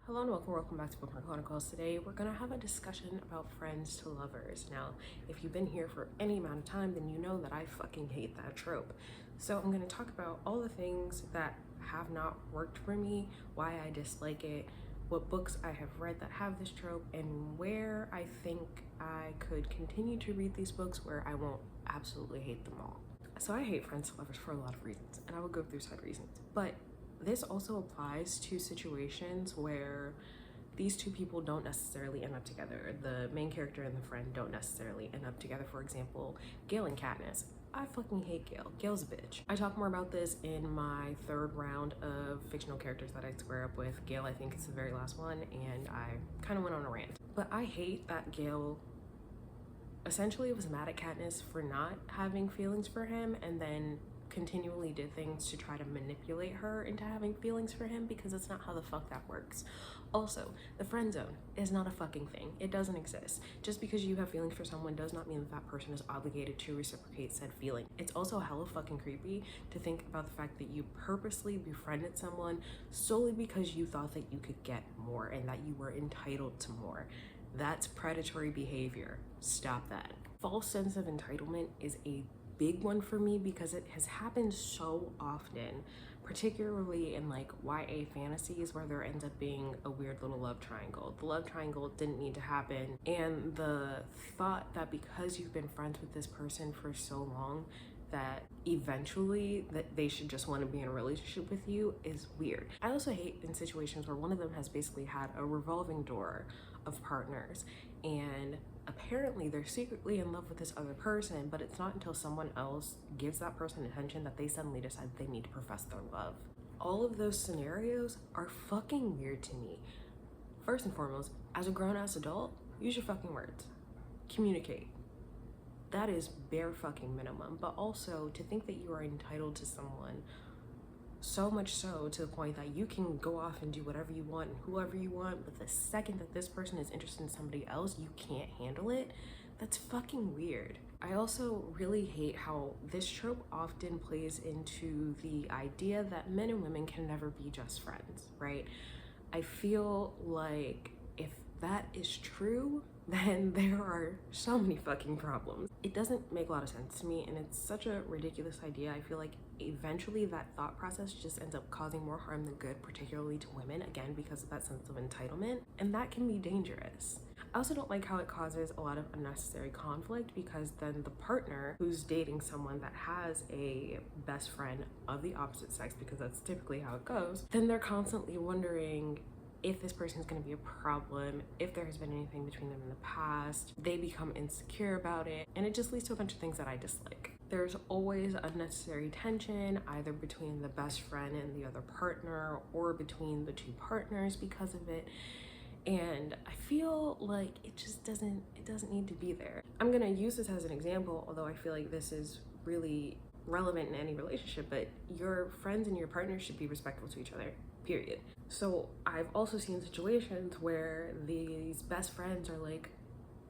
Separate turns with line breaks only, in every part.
Hello and welcome back to Bookmark Chronicles. Today we're gonna have a discussion about friends to lovers. Now, if you've been here for any amount of time, then you know that I fucking hate that trope. So I'm gonna talk about all the things that have not worked for me, why I dislike it, what books I have read that have this trope, and where I think I could continue to read these books where I won't absolutely hate them all. So I hate friends to lovers for a lot of reasons, and I will go through said reasons. But this also applies to situations where these two people don't necessarily end up together. The main character and the friend don't necessarily end up together. For example, Gale and Katniss. I fucking hate Gale. Gale's a bitch. I talk more about this in my third round of fictional characters that I square up with. Gale, I think, is the very last one, and I kind of went on a rant. But I hate that Gale essentially was mad at Katniss for not having feelings for him, and then continually did things to try to manipulate her into having feelings for him, because that's not how the fuck that works. Also, the friend zone is not a fucking thing. It doesn't exist. Just because you have feelings for someone does not mean that that person is obligated to reciprocate said feeling. It's also hella fucking creepy to think about the fact that you purposely befriended someone solely because you thought that you could get more and that you were entitled to more. That's predatory behavior. Stop that. False sense of entitlement is a big one for me because it has happened so often, particularly in like YA fantasies where there ends up being a weird little love triangle. The love triangle didn't need to happen, and the thought that because you've been friends with this person for so long that eventually that they should just want to be in a relationship with you is weird. I also hate in situations where one of them has basically had a revolving door of partners, and apparently they're secretly in love with this other person, but it's not until someone else gives that person attention that they suddenly decide they need to profess their love. All of those scenarios are fucking weird to me. First and foremost, as a grown-ass adult, use your fucking words. Communicate. That is bare fucking minimum. But also to think that you are entitled to someone so much so to the point that you can go off and do whatever you want and whoever you want, but the second that this person is interested in somebody else, you can't handle it. That's fucking weird. I also really hate how this trope often plays into the idea that men and women can never be just friends, right? I feel like if that is true, then there are so many fucking problems. It doesn't make a lot of sense to me, and it's such a ridiculous idea. I feel like eventually that thought process just ends up causing more harm than good, particularly to women, again, because of that sense of entitlement, and that can be dangerous. I also don't like how it causes a lot of unnecessary conflict, because then the partner who's dating someone that has a best friend of the opposite sex, because that's typically how it goes, then they're constantly wondering if this person is going to be a problem, if there has been anything between them in the past. They become insecure about it, and it just leads to a bunch of things that I dislike. There's always unnecessary tension, either between the best friend and the other partner, or between the two partners because of it. And I feel like it just doesn't need to be there. I'm gonna use this as an example, although I feel like this is really relevant in any relationship, but your friends and your partners should be respectful to each other, period. So I've also seen situations where these best friends are like,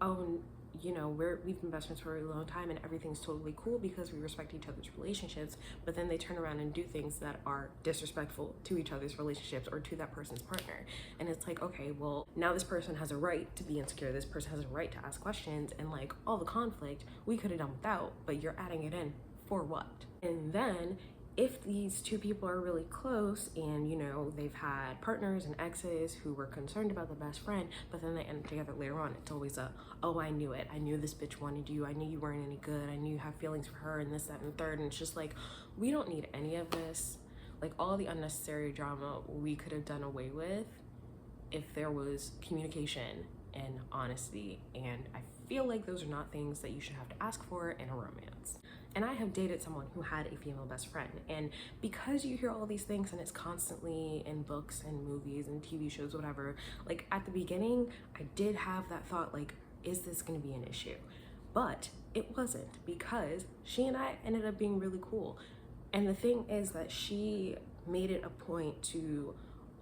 oh, you know, we've been best friends for a long time and everything's totally cool because we respect each other's relationships, but then they turn around and do things that are disrespectful to each other's relationships or to that person's partner. And it's like, okay, well, now this person has a right to be insecure, this person has a right to ask questions, and like all the conflict we could have done without, but you're adding it in for what? And then if these two people are really close and, you know, they've had partners and exes who were concerned about the best friend, but then they end up together later on, it's always a, oh, I knew it. I knew this bitch wanted you. I knew you weren't any good. I knew you have feelings for her and this, that, and the third. And it's just like, we don't need any of this. Like, all the unnecessary drama we could have done away with if there was communication and honesty. And I feel like those are not things that you should have to ask for in a romance. And I have dated someone who had a female best friend, and because you hear all these things and it's constantly in books and movies and TV shows, whatever, like at the beginning I did have that thought, like, is this going to be an issue? But it wasn't, because she and I ended up being really cool. And the thing is that she made it a point to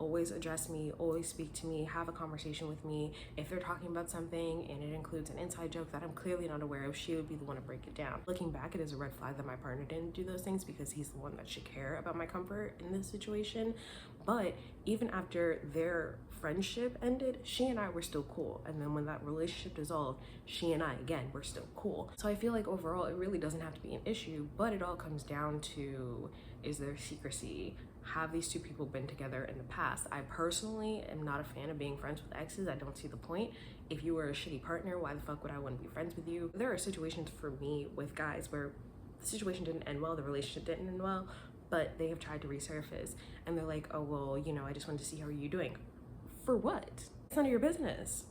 always address me, always speak to me, have a conversation with me. If they're talking about something and it includes an inside joke that I'm clearly not aware of, she would be the one to break it down. Looking back, it is a red flag that my partner didn't do those things, because he's the one that should care about my comfort in this situation. But even after their friendship ended, she and I were still cool. And then when that relationship dissolved, she and I, again, were still cool. So I feel like overall, it really doesn't have to be an issue, but it all comes down to, is there secrecy? Have these two people been together in the past? I personally am not a fan of being friends with exes. I don't see the point. If you were a shitty partner, why the fuck would I want to be friends with you? There are situations for me with guys where the situation didn't end well, the relationship didn't end well, but they have tried to resurface and they're like, oh, well, you know, I just wanted to see how are you doing. For what? It's none of your business.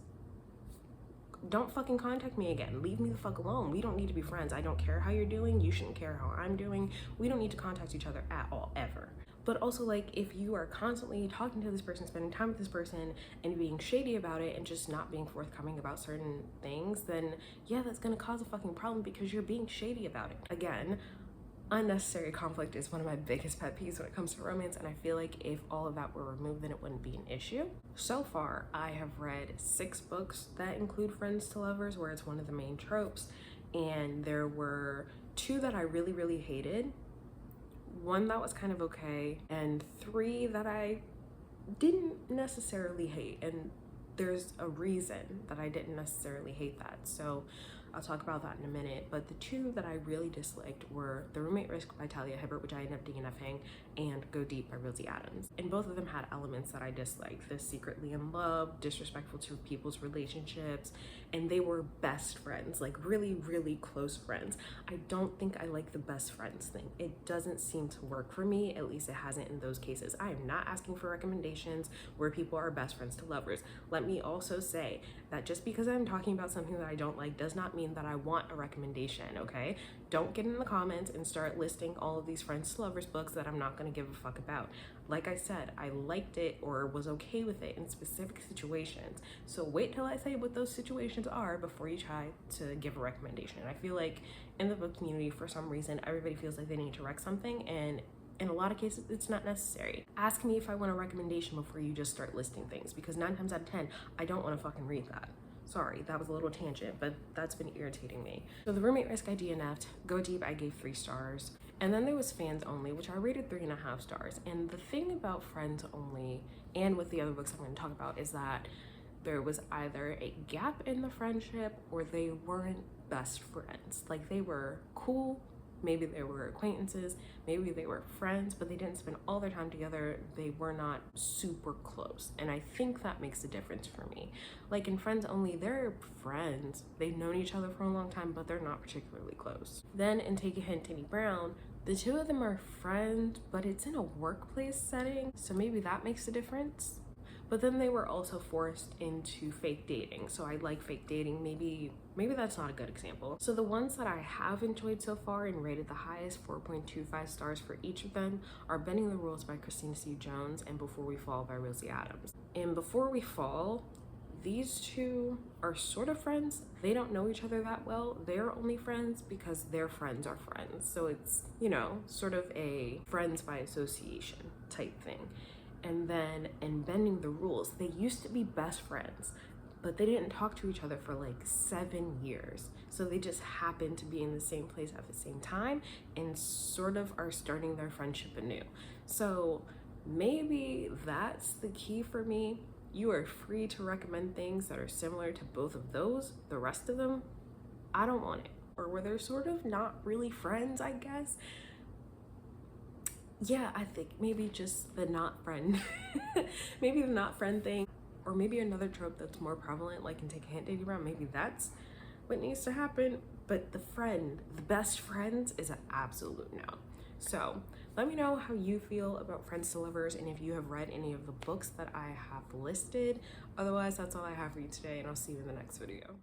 Don't fucking contact me again. Leave me the fuck alone. We don't need to be friends. I don't care how you're doing. You shouldn't care how I'm doing. We don't need to contact each other at all, ever. But also, like, if you are constantly talking to this person, spending time with this person, and being shady about it and just not being forthcoming about certain things, then yeah, that's gonna cause a fucking problem because you're being shady about it. Again, unnecessary conflict is one of my biggest pet peeves when it comes to romance, and I feel like if all of that were removed, then it wouldn't be an issue. So far, I have read 6 books that include friends to lovers, where it's one of the main tropes, and there were 2 that I really, really hated, 1 that was kind of okay, and 3 that I didn't necessarily hate, and there's a reason that I didn't necessarily hate that, so I'll talk about that in a minute. But the 2 that I really disliked were The Roommate Risk by Talia Hibbert, which I ended up DNFing, and Go Deep by Rosie Adams. And both of them had elements that I disliked. The secretly in love, disrespectful to people's relationships, and they were best friends, like really, really close friends. I don't think I like the best friends thing. It doesn't seem to work for me, at least it hasn't in those cases. I am not asking for recommendations where people are best friends to lovers. Let me also say that just because I'm talking about something that I don't like does not mean that I want a recommendation, okay? Don't get in the comments and start listing all of these friends to lovers books that I'm not gonna give a fuck about. Like I said, I liked it or was okay with it in specific situations. So wait till I say what those situations are before you try to give a recommendation. I feel like in the book community, for some reason, everybody feels like they need to rec something, and in a lot of cases, it's not necessary. Ask me if I want a recommendation before you just start listing things, because 9 times out of 10, I don't want to fucking read that. Sorry, that was a little tangent, but that's been irritating me. So The Roommate Risk I DNF'd, Go Deep I gave 3 stars, and then there was Fans Only, which I rated 3.5 stars. And the thing about Friends Only, and with the other books I'm going to talk about, is that there was either a gap in the friendship or they weren't best friends. Like, they were cool, maybe they were acquaintances, maybe they were friends, but they didn't spend all their time together. They were not super close. And I think that makes a difference for me. Like in Friends Only, they're friends. They've known each other for a long time, but they're not particularly close. Then in Take a Hint, Tinny Brown, the 2 of them are friends, but it's in a workplace setting, so maybe that makes a difference. But then they were also forced into fake dating. So I like fake dating. Maybe that's not a good example. So the ones that I have enjoyed so far and rated the highest, 4.25 stars for each of them, are Bending the Rules by Christina C. Jones and Before We Fall by Rosie Adams. In Before We Fall, these 2 are sort of friends. They don't know each other that well. They're only friends because their friends are friends. So it's, you know, sort of a friends by association type thing. And then in Bending the Rules, they used to be best friends, but they didn't talk to each other for like 7 years. So they just happened to be in the same place at the same time and sort of are starting their friendship anew. So maybe that's the key for me. You are free to recommend things that are similar to both of those. The rest of them, I don't want it. Or where they're sort of not really friends, I guess. Yeah, I think maybe just the not friend, maybe the not friend thing, or maybe another trope that's more prevalent, like in Take a Hint, Tinny Brown, maybe that's what needs to happen. But the best friends is an absolute no. So let me know how you feel about Friends to Lovers and if you have read any of the books that I have listed. Otherwise, that's all I have for you today, and I'll see you in the next video.